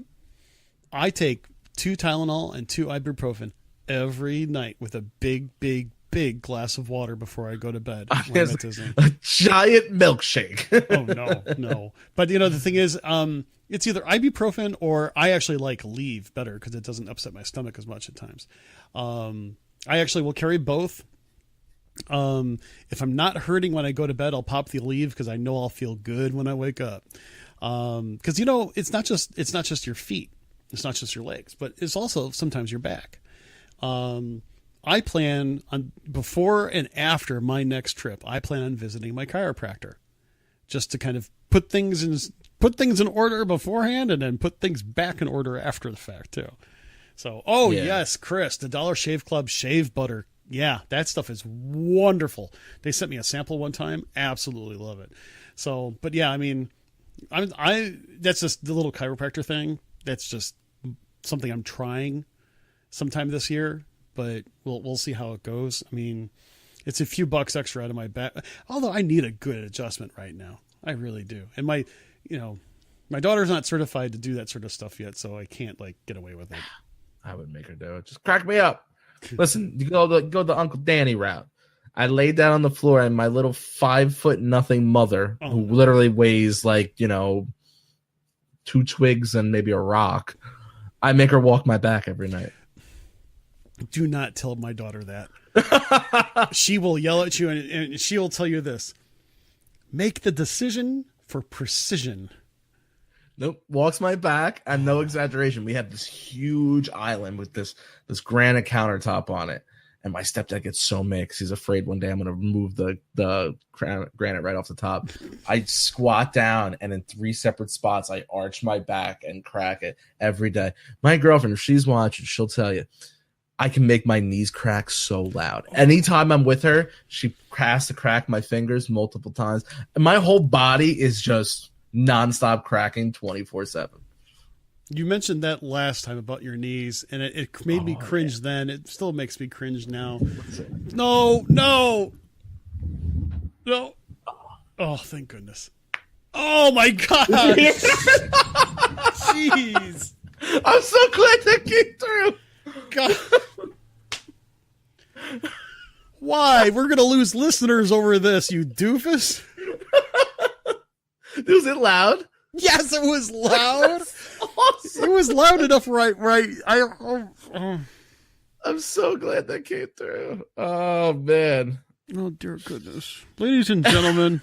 I take 2 Tylenol and 2 ibuprofen every night with a big glass of water before I go to bed. A giant milkshake. Oh, no. But, you know, the thing is, it's either ibuprofen or I actually like Aleve better because it doesn't upset my stomach as much at times. I actually will carry both. If I'm not hurting when I go to bed, I'll pop the Aleve because I know I'll feel good when I wake up. Because, you know, it's not just your feet. It's not just your legs, but it's also sometimes your back. I plan on before and after my next trip, I plan on visiting my chiropractor just to kind of put things in order beforehand and then put things back in order after the fact too. So, yes, Chris, the Dollar Shave Club shave butter. Yeah, that stuff is wonderful. They sent me a sample one time. Absolutely love it. So, but yeah, I mean, I that's just the little chiropractor thing. That's just something I'm trying sometime this year, but we'll see how it goes. I mean, it's a few bucks extra out of my back, although I need a good adjustment right now. I really do. And my daughter's not certified to do that sort of stuff yet, so I can't like get away with it. I would make her do it. Just crack me up. Listen, you go the Uncle Danny route. I laid down on the floor, and my little 5'0" mother, who literally weighs like 2 twigs and maybe a rock, I make her walk my back every night. Do not tell my daughter that. She will yell at you, and she will tell you this: make the decision for precision. Nope, walks my back, and no exaggeration. We had this huge island with this granite countertop on it, and my stepdad gets so mad because he's afraid one day I'm going to remove the granite right off the top. I squat down, and in 3 separate spots, I arch my back and crack it every day. My girlfriend, if she's watching, she'll tell you, I can make my knees crack so loud. Anytime I'm with her, she has to crack my fingers multiple times, and my whole body is just nonstop cracking 24/7. You mentioned that last time about your knees, and it made me cringe then. It still makes me cringe now. No. Oh, thank goodness. Oh my God. Jeez. I'm so glad that came through. God. Why? We're going to lose listeners over this, you doofus. Was it loud? Yes, it was loud. Awesome. It was loud enough, right? I'm so glad that came through. Oh, man. Oh, dear goodness. Ladies and gentlemen,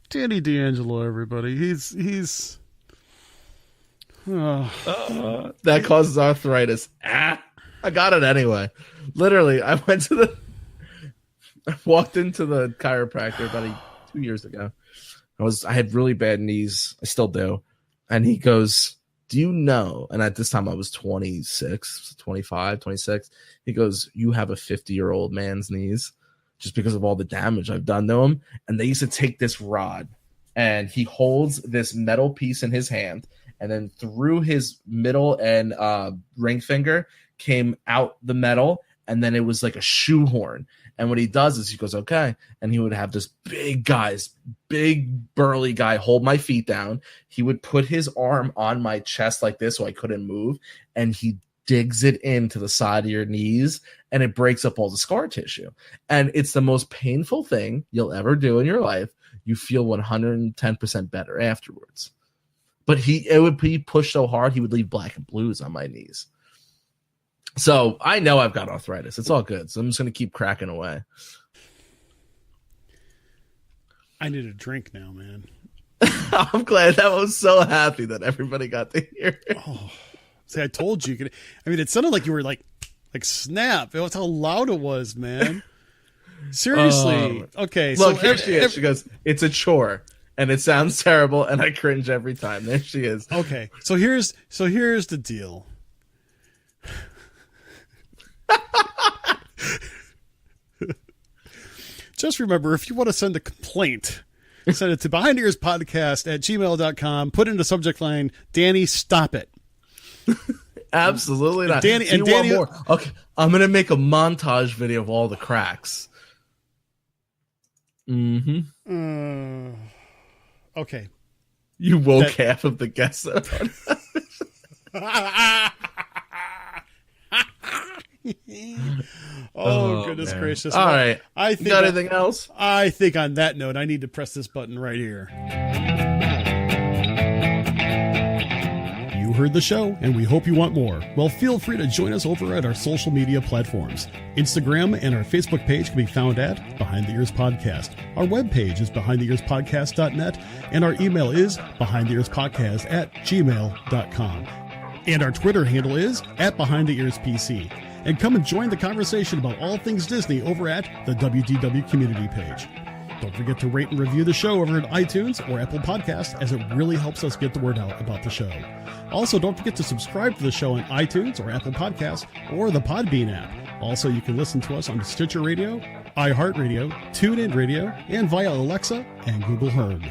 Danny D'Angelo, everybody. He's that causes arthritis. I got it anyway. Literally, I walked into the chiropractor about 2 years ago. I had really bad knees. I still do. And he goes, do you know? And at this time I was 26, 25, 26. He goes, you have a 50-year-old man's knees just because of all the damage I've done to him. And they used to take this rod, and he holds this metal piece in his hand, and then through his middle and ring finger came out the metal, and then it was like a shoehorn. And what he does is he goes, okay. And he would have this big burly guy hold my feet down. He would put his arm on my chest like this so I couldn't move. And he digs it into the side of your knees, and it breaks up all the scar tissue. And it's the most painful thing you'll ever do in your life. You feel 110% better afterwards. But he pushed so hard, he would leave black and blues on my knees. So I know I've got arthritis. It's all good. So I'm just going to keep cracking away. I need a drink now, man. I'm glad. I was so happy that everybody got to hear it. Oh, see, I told you. I mean, it sounded like you were like snap. It was how loud it was, man. Seriously. Okay. Look, here she is. She goes, it's a chore. And it sounds terrible, and I cringe every time. There she is. Okay. So here's the deal. Just remember, if you want to send a complaint, send it to behindearspodcast@gmail.com. Put in the subject line, Danny, stop it. Absolutely not. Danny, and Danny, want more? Okay, I'm going to make a montage video of all the cracks. Mm-hmm. Okay. You woke half of the guests up. Goodness man. gracious. All right. I think got anything else? I think on that note, I need to press this button right here. You heard the show, and we hope you want more. Well, feel free to join us over at our social media platforms. Instagram and our Facebook page can be found at Behind the Ears Podcast. Our webpage is behindtheearspodcast.net, and our email is behindtheearspodcast@gmail.com. And our Twitter handle is @BehindTheEarsPC. And come and join the conversation about all things Disney over at the WDW community page. Don't forget to rate and review the show over at iTunes or Apple Podcasts, as it really helps us get the word out about the show. Also, don't forget to subscribe to the show on iTunes or Apple Podcasts or the Podbean app. Also, you can listen to us on Stitcher Radio, iHeartRadio, TuneIn Radio, and via Alexa and Google Home.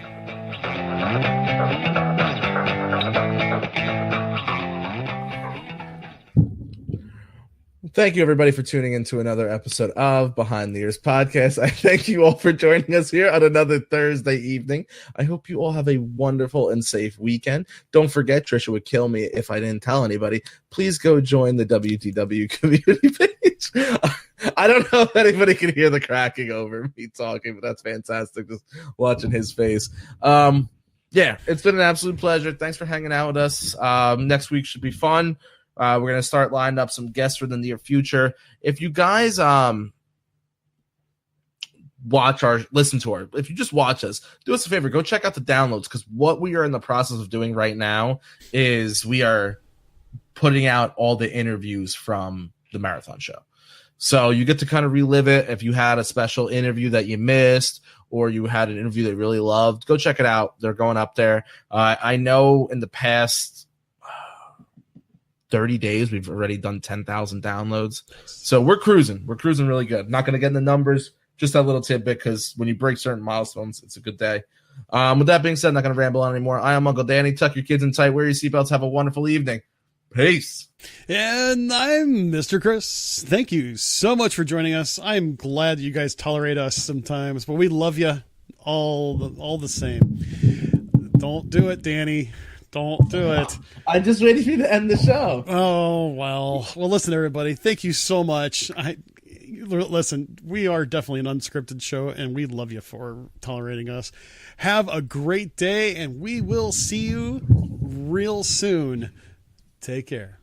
Thank you, everybody, for tuning into another episode of Behind the Ears Podcast. I thank you all for joining us here on another Thursday evening. I hope you all have a wonderful and safe weekend. Don't forget, Trisha would kill me if I didn't tell anybody. Please go join the WTW community page. I don't know if anybody can hear the cracking over me talking, but that's fantastic, just watching his face. Yeah, it's been an absolute pleasure. Thanks for hanging out with us. Next week should be fun. We're going to start lining up some guests for the near future. If you guys listen to our, if you just watch us, do us a favor, go check out the downloads, because what we are in the process of doing right now is we are putting out all the interviews from the marathon show. So you get to kind of relive it. If you had a special interview that you missed, or you had an interview that you really loved, go check it out. They're going up there. I know in the past 30 days, we've already done 10,000 downloads. So we're cruising. We're cruising really good. Not going to get in the numbers, just that little tidbit, because when you break certain milestones, it's a good day. With that being said, I'm not going to ramble on anymore. I am Uncle Danny. Tuck your kids in tight. Wear your seatbelts. Have a wonderful evening. Peace. And I'm Mr. Chris. Thank you so much for joining us. I'm glad you guys tolerate us sometimes, but we love you all the same. Don't do it, Danny. Don't do it. I'm just waiting for you to end the show. Oh, well, listen, everybody. Thank you so much. Listen, we are definitely an unscripted show, and we love you for tolerating us. Have a great day, and we will see you real soon. Take care.